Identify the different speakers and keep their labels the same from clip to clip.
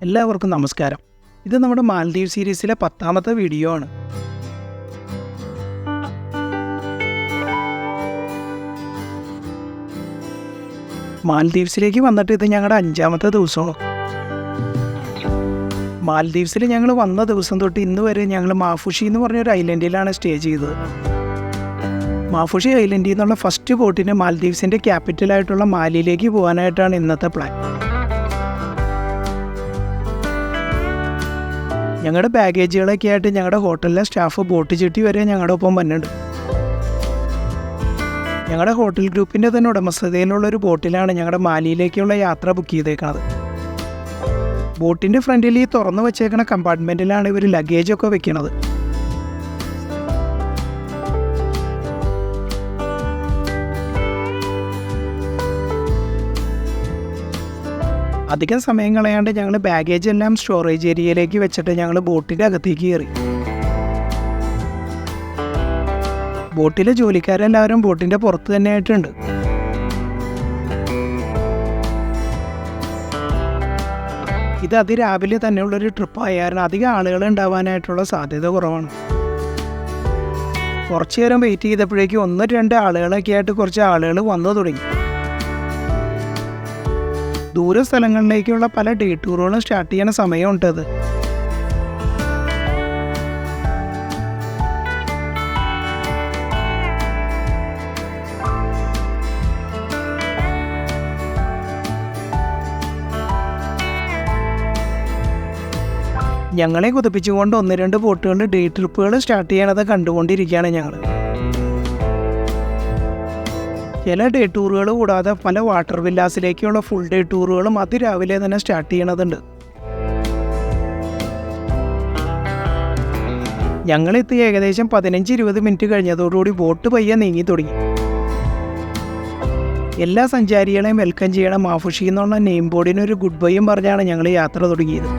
Speaker 1: എല്ലാവർക്കും നമസ്കാരം. ഇത് നമ്മുടെ മാൽദീവ് സീരീസിലെ 10ാമത്തെ വീഡിയോ ആണ്. മാൽദീവ്സിലേക്ക് വന്നിട്ട് ഇത് ഞങ്ങളുടെ 5ാമത്തെ ദിവസമാണ്. മാൽദീവ്സിൽ ഞങ്ങൾ വന്ന ദിവസം തൊട്ട് ഇന്ന് വരെ ഞങ്ങൾ മാഫുഷി എന്ന് പറഞ്ഞൊരു ഐലൻഡിലാണ് സ്റ്റേ ചെയ്തത്. മാഫുഷി ഐലൻഡിൽ നിന്നുള്ള ഫസ്റ്റ് ബോട്ടിന് മാൽദീവ്സിൻ്റെ ക്യാപിറ്റലായിട്ടുള്ള മാലിയിലേക്ക് പോകാനായിട്ടാണ് ഇന്നത്തെ പ്ലാൻ. ഞങ്ങളുടെ ബാഗേജുകളൊക്കെ ആയിട്ട് ഞങ്ങളുടെ ഹോട്ടലിലെ സ്റ്റാഫ് ബോട്ട് ചെട്ടി വരെ ഞങ്ങളുടെ ഒപ്പം വന്നിട്ടുണ്ട്. ഞങ്ങളുടെ ഹോട്ടൽ ഗ്രൂപ്പിൻ്റെ തന്നെ ഉടമസ്ഥതയിലുള്ളൊരു ബോട്ടിലാണ് ഞങ്ങളുടെ മാലിയിലേക്കുള്ള യാത്ര ബുക്ക് ചെയ്തേക്കുന്നത്. ബോട്ടിൻ്റെ ഫ്രണ്ടിൽ ഈ തുറന്നു വച്ചേക്കുന്ന കമ്പാർട്ട്മെൻറ്റിലാണ് ഇവർ ലഗേജൊക്കെ വെക്കുന്നത്. അധികം സമയം കളയാണ്ട് ഞങ്ങൾ ബാഗേജ് എല്ലാം സ്റ്റോറേജ് ഏരിയയിലേക്ക് വെച്ചിട്ട് ഞങ്ങൾ ബോട്ടിൻ്റെ അകത്തേക്ക് കയറി. ബോട്ടിലെ ജോലിക്കാരെല്ലാവരും ബോട്ടിൻ്റെ പുറത്ത് തന്നെ ആയിട്ടുണ്ട്. ഇത് അതിരാവിലെ തന്നെയുള്ളൊരു ട്രിപ്പായാലും അധികം ആളുകൾ ഉണ്ടാവാനായിട്ടുള്ള സാധ്യത കുറവാണ്. കുറച്ചു നേരം വെയിറ്റ് ചെയ്തപ്പോഴേക്കും 1-2 ആളുകളൊക്കെ ആയിട്ട് കുറച്ച് ആളുകൾ വന്നു തുടങ്ങി. ദൂര സ്ഥലങ്ങളിലേക്കുള്ള പല ഡേ ടൂറുകളും സ്റ്റാർട്ട് ചെയ്യണ സമയമുണ്ടത്. ഞങ്ങളെ കുതിപ്പിച്ചുകൊണ്ട് 1-2 ബോട്ടുകളുടെ ഡേ ട്രിപ്പുകൾ സ്റ്റാർട്ട് ചെയ്യണത് കണ്ടുകൊണ്ടിരിക്കുകയാണ് ഞങ്ങൾ. ചില ഡേ ടൂറുകൾ കൂടാതെ പല വാട്ടർ വില്ലാസിലേക്കുള്ള ഫുൾ ഡേ ടൂറുകളും അതിരാവിലെ തന്നെ സ്റ്റാർട്ട് ചെയ്യണതുണ്ട്. ഞങ്ങളെത്തി ഏകദേശം 15-20 മിനിറ്റ് കഴിഞ്ഞതോടുകൂടി ബോട്ട് പയ്യെ നീങ്ങി തുടങ്ങി. എല്ലാ സഞ്ചാരികളെയും വെൽക്കം ചെയ്യണം മാഫുഷി എന്നുള്ള നെയിം ബോർഡിനൊരു ഗുഡ് ബൈയും പറഞ്ഞാണ് ഞങ്ങൾ യാത്ര തുടങ്ങിയത്.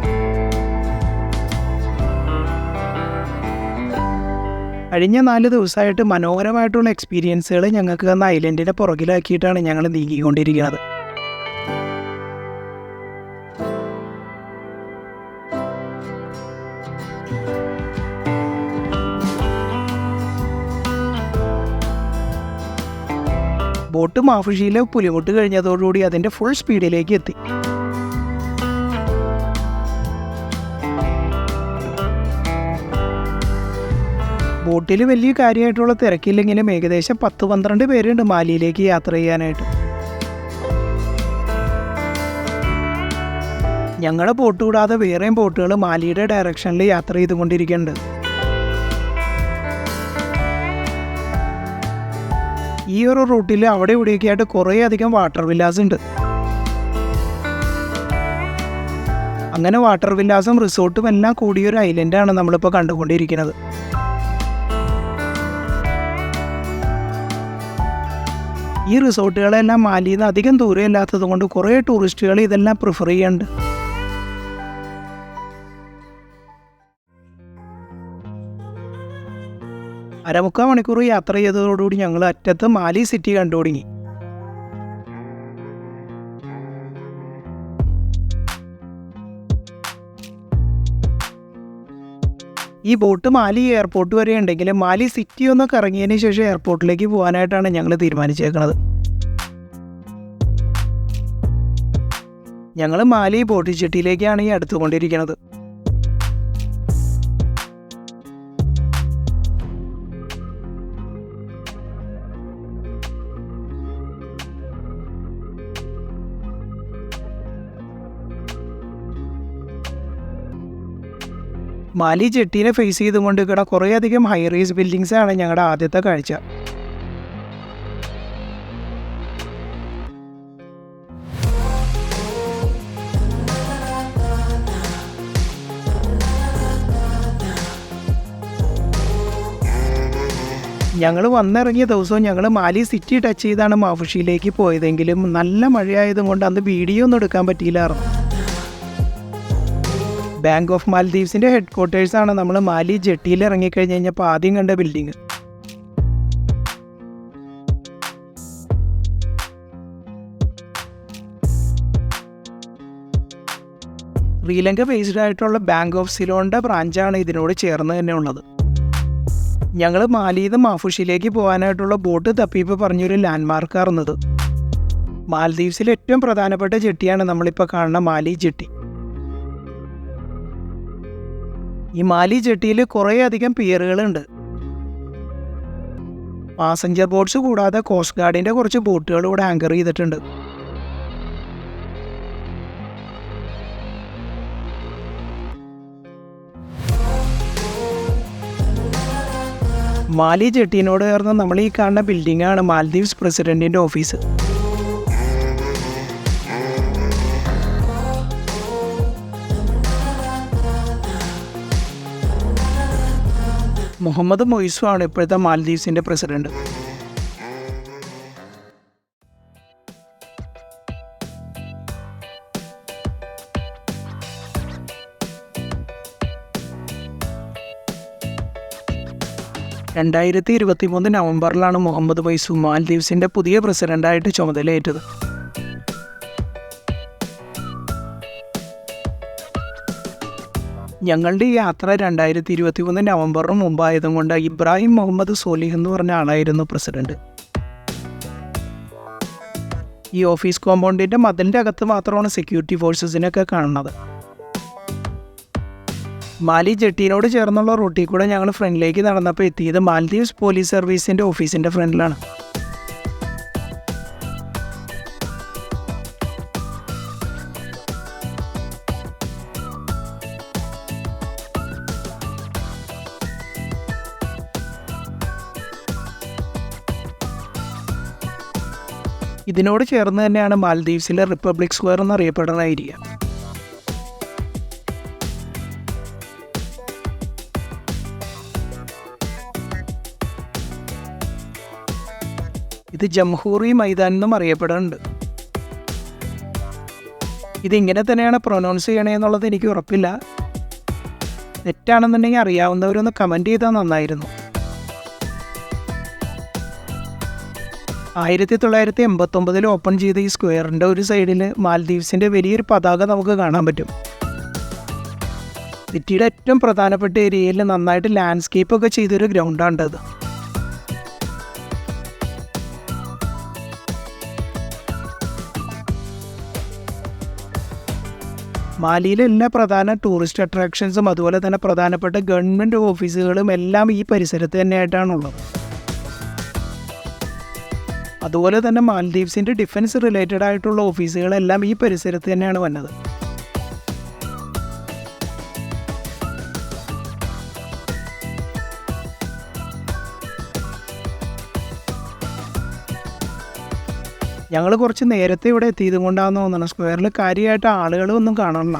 Speaker 1: കഴിഞ്ഞ 4 ദിവസമായിട്ട് മനോഹരമായിട്ടുള്ള എക്സ്പീരിയൻസുകൾ ഞങ്ങൾക്ക് തന്ന ഐലൻഡിനെ പുറകിലാക്കിയിട്ടാണ് ഞങ്ങൾ നീങ്ങിക്കൊണ്ടിരിക്കുന്നത്. ബോട്ട് മാഫുഷിയിലെ പുലിമുട്ട് കഴിഞ്ഞതോടുകൂടി അതിൻ്റെ ഫുൾ സ്പീഡിലേക്ക് എത്തി. ബോട്ടിൽ വലിയ കാര്യമായിട്ടുള്ള തിരക്കില്ലെങ്കിലും ഏകദേശം 10-12 പേരുണ്ട് മാലിയിലേക്ക് യാത്ര ചെയ്യാനായിട്ട്. ഞങ്ങളുടെ ബോട്ട് കൂടാതെ വേറെയും ബോട്ടുകൾ മാലിയുടെ ഡയറക്ഷനിൽ യാത്ര ചെയ്തുകൊണ്ടിരിക്കുന്നുണ്ട്. ഈ ഒരു റൂട്ടിൽ അവിടെ ഇവിടെയൊക്കെ ആയിട്ട് കുറേ അധികം വാട്ടർ വില്ലാസ് ഉണ്ട്. അങ്ങനെ വാട്ടർ വില്ലാസും റിസോർട്ടും എല്ലാം കൂടിയൊരു ഐലൻഡാണ് നമ്മളിപ്പോൾ കണ്ടുകൊണ്ടിരിക്കുന്നത്. ഈ റിസോർട്ടുകളെല്ലാം മാലിയിൽ നിന്ന് അധികം ദൂരം ഇല്ലാത്തത് കൊണ്ട് കുറേ ടൂറിസ്റ്റുകൾ ഇതെല്ലാം പ്രിഫർ ചെയ്യുന്നുണ്ട്. അരമുക്കാൽ മണിക്കൂർ യാത്ര ചെയ്തതോടുകൂടി ഞങ്ങൾ അറ്റത്ത് മാലി സിറ്റി കണ്ടു തുടങ്ങി. ഈ ബോട്ട് മാലി എയർപോർട്ട് വരെ ഉണ്ടെങ്കിലും മാലി സിറ്റി ഒന്ന് കറങ്ങിയതിന് ശേഷം എയർപോർട്ടിലേക്ക് പോകാനായിട്ടാണ് ഞങ്ങൾ തീരുമാനിച്ചേക്കുന്നത്. ഞങ്ങൾ മാലി ബോട്ട് ചെട്ടിയിലേക്കാണ് ഈ അടുത്തുകൊണ്ടിരിക്കുന്നത്. മാലി ജെട്ടീനെ ഫേസ് ചെയ്തുകൊണ്ട് ഇവിടെ കുറേയധികം ഹൈ റൈസ് ബിൽഡിങ്സ് ആണ് ഞങ്ങളുടെ ആദ്യത്തെ കാഴ്ച. ഞങ്ങൾ വന്നിറങ്ങിയ ദിവസവും ഞങ്ങൾ മാലി സിറ്റി ടച്ച് ചെയ്താണ് മാഫുഷിയിലേക്ക് പോയതെങ്കിലും നല്ല മഴയായതും കൊണ്ട് അന്ന് വീഡിയോ ഒന്നും എടുക്കാൻ പറ്റിയില്ലായിരുന്നു. ബാങ്ക് ഓഫ് മാൽദീവ്സിൻ്റെ ഹെഡ് ക്വാർട്ടേഴ്സാണ് നമ്മൾ മാലി ജെട്ടിയിൽ ഇറങ്ങിക്കഴിഞ്ഞ് കഴിഞ്ഞപ്പോൾ ആദ്യം കണ്ട ബിൽഡിങ്. ശ്രീലങ്ക ബേസ്ഡ് ആയിട്ടുള്ള ബാങ്ക് ഓഫ് സിലോണിൻ്റെ ബ്രാഞ്ചാണ് ഇതിനോട് ചേർന്ന് തന്നെ ഉള്ളത്. ഞങ്ങൾ മാലിയിൽ നിന്ന് മാഫുഷിയിലേക്ക് പോകാനായിട്ടുള്ള ബോട്ട് തപ്പിയപ്പോൾ പറഞ്ഞൊരു ലാൻഡ്മാർക്കായിരുന്നത്. മാൽദീവ്സിലെ ഏറ്റവും പ്രധാനപ്പെട്ട ജെട്ടിയാണ് നമ്മളിപ്പോൾ കാണുന്ന മാലി ജെട്ടി. ഈ മാലി ജെട്ടിയിൽ കുറേയധികം പിയറുകളുണ്ട്. പാസഞ്ചർ ബോട്ട്സ് കൂടാതെ കോസ്റ്റ് ഗാർഡിൻ്റെ കുറച്ച് ബോട്ടുകൾ ഇവിടെ ആങ്കർ ചെയ്തിട്ടുണ്ട്. മാലി ജെട്ടിനോട് ചേർന്ന് നമ്മൾ ഈ കാണുന്ന ബിൽഡിംഗാണ് മാൽദീവ്സ് പ്രസിഡന്റിൻ്റെ ഓഫീസ്. മുഹമ്മദ് മൊയ്സു ആണ് ഇപ്പോഴത്തെ മാൽദീവ്സിൻ്റെ പ്രസിഡന്റ്. നവംബറിലാണ് മുഹമ്മദ് മൊയ്സു മാൽദീവ്സിൻ്റെ പുതിയ പ്രസിഡന്റായിട്ട് ചുമതലയേറ്റത്. ഞങ്ങളുടെ ഈ യാത്ര 2023 നവംബറിന് മുമ്പായതും കൊണ്ട് ഇബ്രാഹിം മുഹമ്മദ് സോലിഹ് എന്ന് പറഞ്ഞ ആളായിരുന്നു പ്രസിഡന്റ്. ഈ ഓഫീസ് കോമ്പൗണ്ടിൻ്റെ മതിലിൻ്റെ അകത്ത് മാത്രമാണ് സെക്യൂരിറ്റി ഫോഴ്സസിനൊക്കെ കാണുന്നത്. മാലി ജെട്ടിനോട് ചേർന്നുള്ള റൂട്ടിൽ കൂടെ ഞങ്ങൾ ഫ്രണ്ടിലേക്ക് നടന്നപ്പോൾ എത്തിയത് മാൽദീവ്സ് പോലീസ് സർവീസിൻ്റെ ഓഫീസിൻ്റെ ഫ്രണ്ടിലാണ്. ഇതിനോട് ചേർന്ന് തന്നെയാണ് മാൽദീവ്സിലെ റിപ്പബ്ലിക് സ്ക്വയർ എന്നറിയപ്പെടുന്ന ഏരിയ. ഇത് ജംഹൂറി മൈതാൻ എന്നും അറിയപ്പെടുന്നുണ്ട്. ഇതിങ്ങനെ തന്നെയാണ് പ്രൊനൗൺസ് ചെയ്യണേ എന്നുള്ളത് എനിക്ക് ഉറപ്പില്ല. തെറ്റാണെന്നുണ്ടെങ്കിൽ അറിയാവുന്നവരൊന്ന് കമൻറ്റ് ചെയ്താൽ നന്നായിരുന്നു. 1989 ഓപ്പൺ ചെയ്ത ഈ സ്ക്വയറിൻ്റെ ഒരു സൈഡിൽ മാൽദീവ്സിൻ്റെ വലിയൊരു പതാക നമുക്ക് കാണാൻ പറ്റും. സിറ്റിയുടെ ഏറ്റവും പ്രധാനപ്പെട്ട ഏരിയയിൽ നന്നായിട്ട് ലാൻഡ്സ്കേപ്പ് ഒക്കെ ചെയ്തൊരു ഗ്രൗണ്ടാണത്. മാലിയിലെ എല്ലാ പ്രധാന ടൂറിസ്റ്റ് അട്രാക്ഷൻസും അതുപോലെ തന്നെ പ്രധാനപ്പെട്ട ഗവൺമെൻറ് ഓഫീസുകളും എല്ലാം ഈ പരിസരത്ത് തന്നെയായിട്ടാണുള്ളത്. അതുപോലെ തന്നെ മാൽദീവ്സിൻ്റെ ഡിഫൻസ് റിലേറ്റഡ് ആയിട്ടുള്ള ഓഫീസുകളെല്ലാം ഈ പരിസരത്ത് തന്നെയാണ് വന്നത്. ഞങ്ങൾ കുറച്ച് നേരത്തെ ഇവിടെ എത്തിയത് കൊണ്ടാണെന്ന് തോന്നണം സ്ക്വയറിൽ കാര്യമായിട്ട് ആളുകളൊന്നും കാണണില്ല.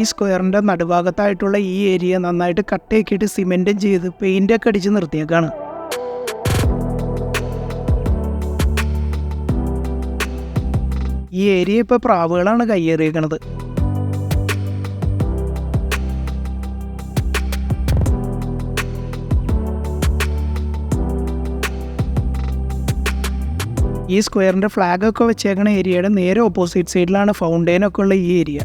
Speaker 1: ഈ സ്ക്വയറിൻ്റെ നടുഭാഗത്തായിട്ടുള്ള ഈ ഏരിയ നന്നായിട്ട് കട്ടയാക്കിയിട്ട് സിമെൻറ്റും ചെയ്ത് പെയിൻ്റൊക്കെ അടിച്ച് നിർത്തിയേക്കാണ്. ഈ ഏരിയ ഇപ്പോൾ പ്രാവുകളാണ് കയ്യേറിയേക്കണത്. ഈ സ്ക്വയറിൻ്റെ ഫ്ലാഗൊക്കെ വെച്ചേക്കണ ഏരിയയുടെ നേരെ ഓപ്പോസിറ്റ് സൈഡിലാണ് ഫൗണ്ടെയിനൊക്കെ ഉള്ള ഈ ഏരിയ.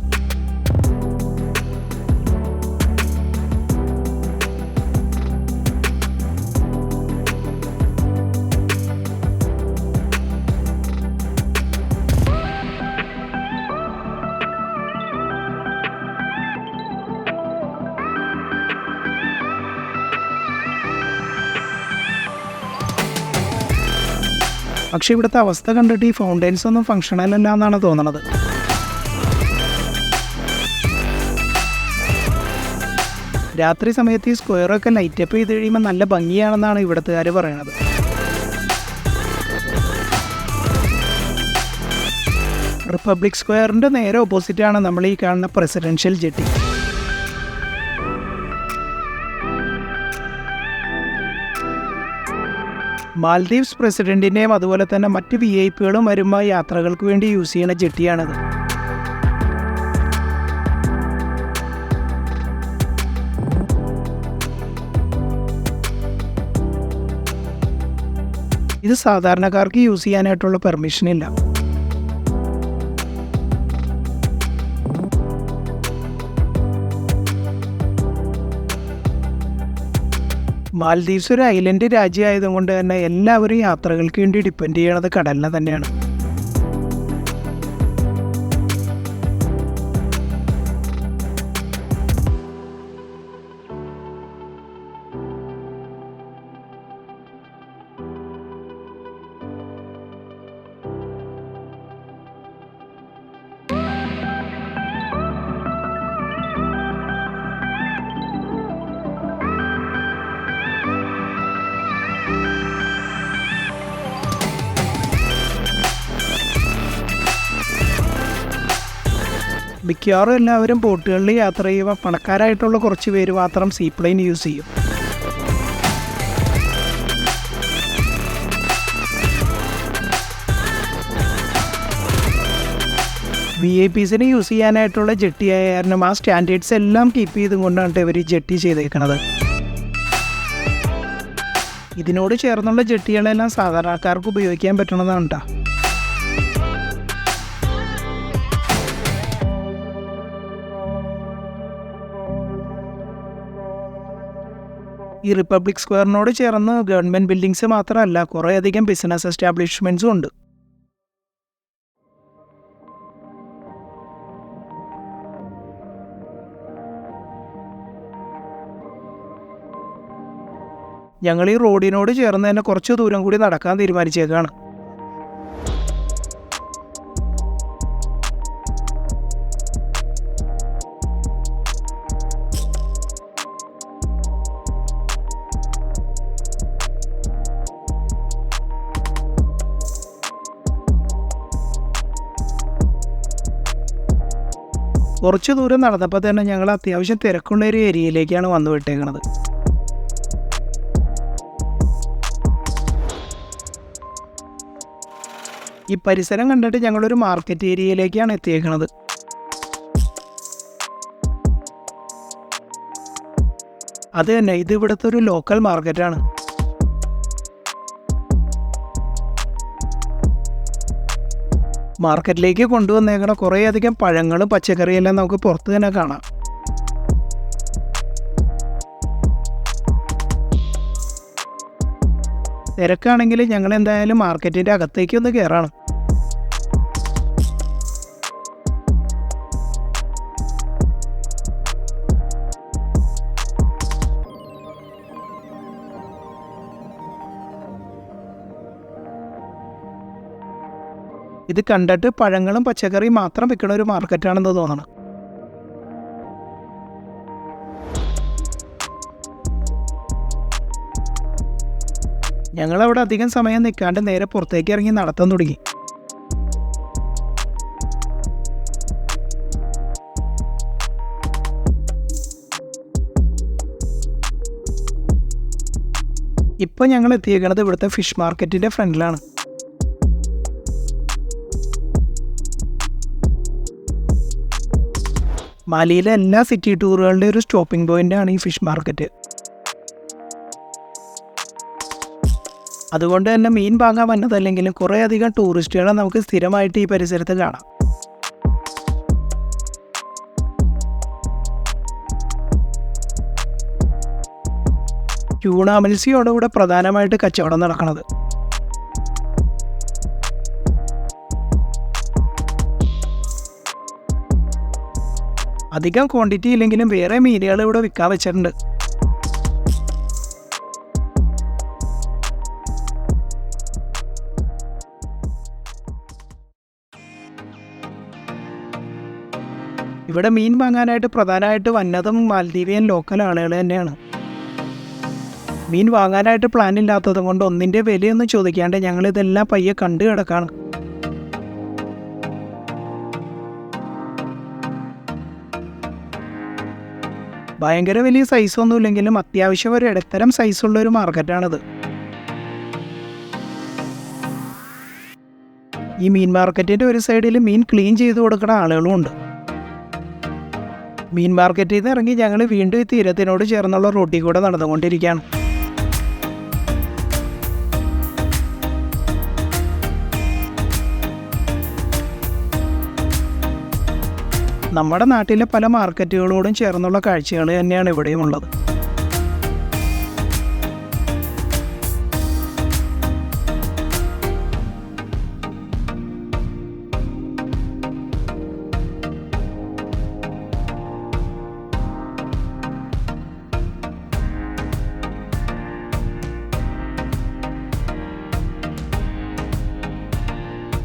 Speaker 1: പക്ഷേ ഇവിടുത്തെ അവസ്ഥ കണ്ടിട്ട് ഈ ഫൗണ്ടെയിൻസ് ഒന്നും ഫങ്ഷണൽ അല്ല എന്നാണ് തോന്നണത്. രാത്രി സമയത്ത് ഈ സ്ക്വയറൊക്കെ ലൈറ്റപ്പ് ചെയ്ത് കഴിയുമ്പോൾ നല്ല ഭംഗിയാണെന്നാണ് ഇവിടുത്തുകാർ പറയണത്. റിപ്പബ്ലിക് സ്ക്വയറിൻ്റെ നേരെ ഓപ്പോസിറ്റാണ് നമ്മൾ ഈ കാണുന്ന പ്രസിഡൻഷ്യൽ ജെട്ടി. മാൽദീവ്സ് പ്രസിഡൻറ്റിൻ്റെയും അതുപോലെ തന്നെ മറ്റ് VIP-കളും വരുമ്പോൾ യാത്രകൾക്ക് വേണ്ടി യൂസ് ചെയ്യുന്ന ജെട്ടിയാണിത്. ഇത് സാധാരണക്കാർക്ക് യൂസ് ചെയ്യാനായിട്ടുള്ള പെർമിഷൻ ഇല്ല. മാൽദീവ്സ് ഒരു ഐലൻഡ് രാജ്യമായതുകൊണ്ട് തന്നെ എല്ലാവരും യാത്രകൾക്ക് വേണ്ടി ഡിപ്പെൻഡ് ചെയ്യണത് കടലിനെ തന്നെയാണ്. മിക്കവാറും എല്ലാവരും ബോട്ടുകളിൽ യാത്ര ചെയ്യുക പണക്കാരായിട്ടുള്ള കുറച്ച് പേര് മാത്രം സീപ്ലെയിൻ യൂസ് ചെയ്യും. VIPസിന് യൂസ് ചെയ്യാനായിട്ടുള്ള ജെട്ടിയായ കാരണം ആ സ്റ്റാൻഡേർഡ്സ് എല്ലാം കീപ്പ് ചെയ്തും കൊണ്ടാണ് ഇവർ ജെട്ടി ചെയ്തേക്കണത്. ഇതിനോട് ചേർന്നുള്ള ജെട്ടികളെല്ലാം സാധാരണക്കാർക്ക് ഉപയോഗിക്കാൻ പറ്റണതാണ് കേട്ടോ. ഈ റിപ്പബ്ലിക് സ്ക്വയറിനോട് ചേർന്ന് ഗവൺമെൻറ് ബിൽഡിങ്സ് മാത്രമല്ല, കുറേയധികം ബിസിനസ് എസ്റ്റാബ്ലിഷ്മെൻറ്റ്സും ഉണ്ട്. ഞങ്ങൾ ഈ റോഡിനോട് ചേർന്ന് തന്നെ കുറച്ച് ദൂരം കൂടി നടക്കാൻ തീരുമാനിച്ചേക്കാണ്. കുറച്ച് ദൂരം നടന്നപ്പോൾ തന്നെ ഞങ്ങൾ അത്യാവശ്യം തിരക്കുള്ള ഒരു ഏരിയയിലേക്കാണ് വന്നു വിട്ടേക്കണത്. ഈ പരിസരം കണ്ടിട്ട് ഞങ്ങളൊരു മാർക്കറ്റ് ഏരിയയിലേക്കാണ് എത്തിയേക്കണത്. അത് തന്നെ, ഇത് ഇവിടുത്തെ ഒരു ലോക്കൽ മാർക്കറ്റാണ്. മാർക്കറ്റിലേക്ക് കൊണ്ടുവന്നേക്കണ കുറേയധികം പഴങ്ങളും പച്ചക്കറിയെല്ലാം നമുക്ക് പുറത്ത് തന്നെ കാണാം. തിരക്കാണെങ്കിൽ ഞങ്ങൾ എന്തായാലും മാർക്കറ്റിൻ്റെ അകത്തേക്ക് ഒന്ന് കയറാണ്. ഇത് കണ്ടിട്ട് പഴങ്ങളും പച്ചക്കറിയും മാത്രം വിൽക്കുന്ന ഒരു മാർക്കറ്റാണെന്ന് തോന്നണം. ഞങ്ങളവിടെ അധികം സമയം നിൽക്കാണ്ട് നേരെ പുറത്തേക്ക് ഇറങ്ങി നടത്താൻ തുടങ്ങി. ഇപ്പോൾ ഞങ്ങൾ എത്തിയേക്കുന്നത് ഇവിടുത്തെ ഫിഷ് മാർക്കറ്റിൻ്റെ ഫ്രണ്ടിലാണ്. മാലിയിലെ എല്ലാ സിറ്റി ടൂറുകളുടെ ഒരു സ്റ്റോപ്പിംഗ് പോയിൻ്റാണ് ഈ ഫിഷ് മാർക്കറ്റ്. അതുകൊണ്ട് തന്നെ മീൻ വാങ്ങാൻ വന്നതല്ലെങ്കിലും കുറേയധികം ടൂറിസ്റ്റുകളെ നമുക്ക് സ്ഥിരമായിട്ട് ഈ പരിസരത്ത് കാണാം. ട്യൂണ മത്സ്യമാണ് ഇവിടെ പ്രധാനമായിട്ട് കച്ചവടം നടക്കുന്നത്. അധികം ക്വാണ്ടിറ്റി ഇല്ലെങ്കിലും വേറെ മീനുകൾ ഇവിടെ വിൽക്കാൻ വെച്ചിട്ടുണ്ട്. ഇവിടെ മീൻ വാങ്ങാനായിട്ട് പ്രധാനമായിട്ട് വന്നതും മാൽദീവിയൻ ലോക്കൽ ആളുകൾ തന്നെയാണ്. മീൻ വാങ്ങാനായിട്ട് പ്ലാൻ ഇല്ലാത്തതും കൊണ്ട് ഒന്നിൻ്റെ വിലയൊന്നും ചോദിക്കാണ്ട് ഞങ്ങളിതെല്ലാം പയ്യെ കണ്ടു കിടക്കാണ്. ഭയങ്കര വലിയ സൈസൊന്നും ഇല്ലെങ്കിലും അത്യാവശ്യം ഒരു ഇടത്തരം സൈസുള്ള ഒരു മാർക്കറ്റാണിത്. ഈ മീൻ മാർക്കറ്റിൻ്റെ ഒരു സൈഡിൽ മീൻ ക്ലീൻ ചെയ്ത് കൊടുക്കുന്ന ആളുകളും ഉണ്ട്. മീൻ മാർക്കറ്റിൽ നിന്ന് ഇറങ്ങി ഞങ്ങൾ വീണ്ടും ഈ തീരത്തിനോട് ചേർന്നുള്ള റോഡിൽ കൂടെ നടന്നുകൊണ്ടിരിക്കുകയാണ്. നമ്മുടെ നാട്ടിലെ പല മാർക്കറ്റുകളോടും ചേർന്നുള്ള കാഴ്ചകൾ തന്നെയാണ് ഇവിടെയും ഉള്ളത്.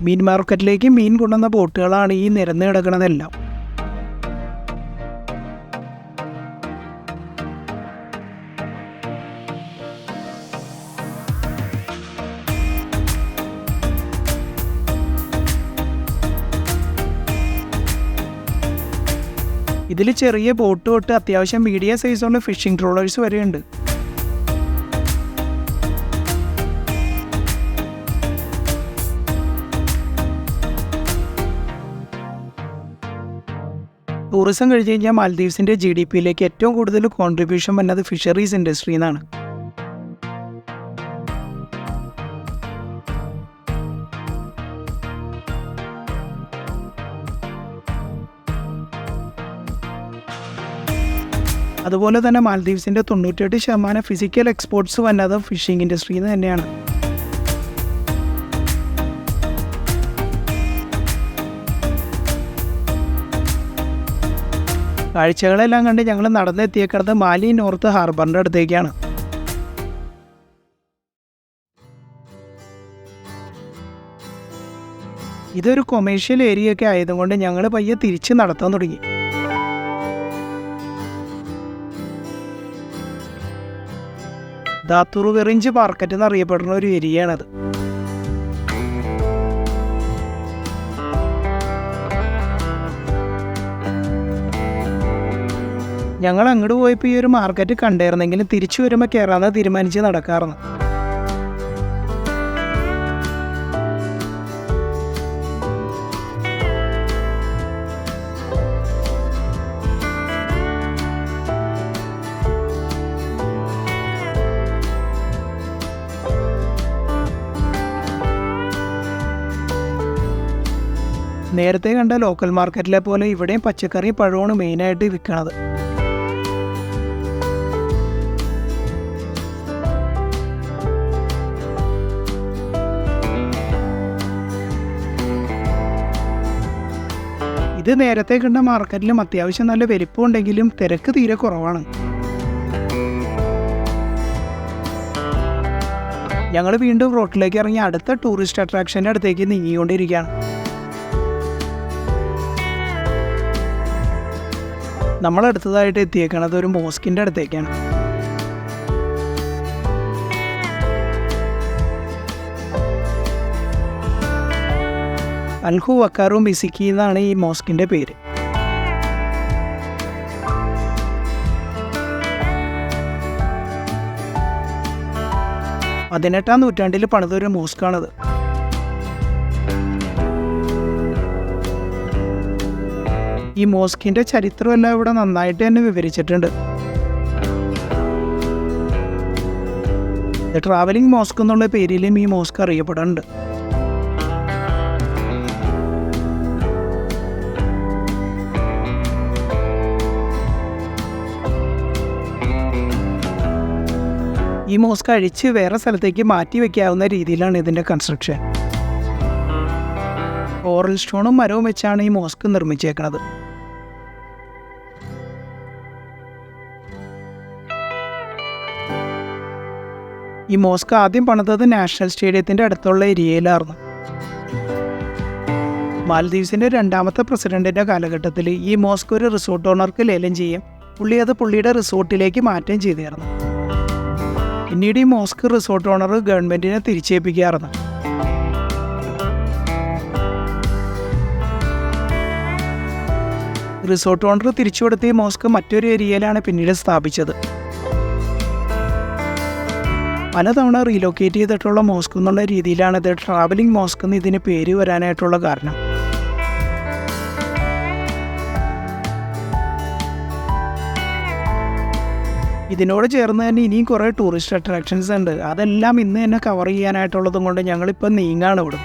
Speaker 1: മീൻ മാർക്കറ്റിലേക്ക് മീൻ കൊണ്ടുവന്ന ബോട്ടുകളാണ് ഈ നിരന്ന് കിടക്കുന്നതെല്ലാം. ഇതിൽ ചെറിയ ബോട്ട് തൊട്ട് അത്യാവശ്യം മീഡിയം സൈസുള്ള ഫിഷിംഗ് ട്രോളേഴ്സ് വരെയുണ്ട്. ടൂറിസം കഴിഞ്ഞ് കഴിഞ്ഞാൽ മാൽദീവ്സിൻ്റെ GDP-യിലേക്ക് ഏറ്റവും കൂടുതൽ കോൺട്രിബ്യൂഷൻ വന്നത് ഫിഷറീസ് ഇൻഡസ്ട്രിയിൽ നിന്നാണ്. അതുപോലെ തന്നെ മാൽദീവ്സിൻ്റെ 98% ഫിസിക്കൽ എക്സ്പോർട്സ് വന്നത് ഫിഷിംഗ് ഇൻഡസ്ട്രിയിൽ നിന്ന് തന്നെയാണ്. കാഴ്ചകളെല്ലാം കണ്ട് ഞങ്ങൾ നടന്നെത്തിയേക്കുന്നത് മാലി നോർത്ത് ഹാർബറിൻ്റെ അടുത്തേക്കാണ്. ഇതൊരു കൊമേഴ്ഷ്യൽ ഏരിയ ഒക്കെ ആയതുകൊണ്ട് ഞങ്ങൾ പയ്യെ തിരിച്ച് നടത്താൻ തുടങ്ങി. ദാത്തുറുവെറിഞ്ച് മാർക്കറ്റ് എന്നറിയപ്പെടുന്ന ഒരു ഏരിയയാണത്. ഞങ്ങൾ അങ്ങോട്ട് പോയപ്പോൾ ഈ ഒരു മാർക്കറ്റ് കണ്ടായിരുന്നെങ്കിലും തിരിച്ചു വരുമ്പോൾ കയറാമെന്ന് തീരുമാനിച്ച് നടക്കാറുണ്ട്. നേരത്തെ കണ്ട ലോക്കൽ മാർക്കറ്റിലെ പോലെ ഇവിടെയും പച്ചക്കറി പഴമാണ് മെയിനായിട്ട് വിൽക്കണത്. ഇത് നേരത്തെ കണ്ട മാർക്കറ്റിലും അത്യാവശ്യം നല്ല വലിപ്പമുണ്ടെങ്കിലും തിരക്ക് തീരെ കുറവാണ്. ഞങ്ങൾ വീണ്ടും റോട്ടിലേക്ക് ഇറങ്ങി അടുത്ത ടൂറിസ്റ്റ് അട്രാക്ഷൻ്റെ അടുത്തേക്ക് നീങ്ങിക്കൊണ്ടിരിക്കുകയാണ്. നമ്മളടുത്തതായിട്ട് എത്തിയേക്കണത് ഒരു മോസ്കിൻ്റെ അടുത്തേക്കാണ്. അൽഹു വക്കാറു മിസിക്കി എന്നാണ് ഈ മോസ്കിൻ്റെ പേര്. പതിനെട്ടാം നൂറ്റാണ്ടിൽ പണിതൊരു മോസ്കാണത്. ഈ മോസ്കിൻ്റെ ചരിത്രമെല്ലാം ഇവിടെ നന്നായിട്ട് തന്നെ വിവരിച്ചിട്ടുണ്ട്. ട്രാവലിംഗ് മോസ്ക് എന്നുള്ള പേരിലും ഈ മോസ്ക് അറിയപ്പെടുന്നുണ്ട്. ഈ മോസ്ക് അഴിച്ച് വേറെ സ്ഥലത്തേക്ക് മാറ്റി വയ്ക്കാവുന്ന രീതിയിലാണ് ഇതിൻ്റെ കൺസ്ട്രക്ഷൻ. ഓറൽ സ്റ്റോണും മരവും വെച്ചാണ് ഈ മോസ്ക് നിർമ്മിച്ചേക്കുന്നത്. ഈ മോസ്ക് ആദ്യം പണിതത് നാഷണൽ സ്റ്റേഡിയത്തിൻ്റെ അടുത്തുള്ള ഏരിയയിലായിരുന്നു. മാലദ്വീപ്സിൻ്റെ രണ്ടാമത്തെ പ്രസിഡന്റിൻ്റെ കാലഘട്ടത്തിൽ ഈ മോസ്ക് ഒരു റിസോർട്ട് ഓണർക്ക് ലേലം ചെയ്യും. പുള്ളി അത് പുള്ളിയുടെ റിസോർട്ടിലേക്ക് മാറ്റം ചെയ്തിരുന്നു. പിന്നീട് ഈ മോസ്ക് റിസോർട്ട് ഓണർ ഗവൺമെൻറ്റിനെ തിരിച്ചേൽപ്പിക്കാറുണ്ട്. റിസോർട്ട് ഓണർ തിരിച്ചു കൊടുത്ത ഈ മോസ്ക് മറ്റൊരു ഏരിയയിലാണ് പിന്നീട് സ്ഥാപിച്ചത്. പലതവണ റീലൊക്കേറ്റ് ചെയ്തിട്ടുള്ള മോസ്ക് എന്നുള്ള രീതിയിലാണ് ഇത് ട്രാവലിംഗ് മോസ്ക് എന്ന് ഇതിന് പേര് വരാനായിട്ടുള്ള കാരണം. ഇതിനോട് ചേർന്ന് തന്നെ ഇനിയും കുറേ ടൂറിസ്റ്റ് അട്രാക്ഷൻസ് ഉണ്ട്. അതെല്ലാം ഇന്ന് തന്നെ കവർ ചെയ്യാനായിട്ടുള്ളതും കൊണ്ട് ഞങ്ങളിപ്പോൾ നീങ്ങാണ് ഇവിടെ.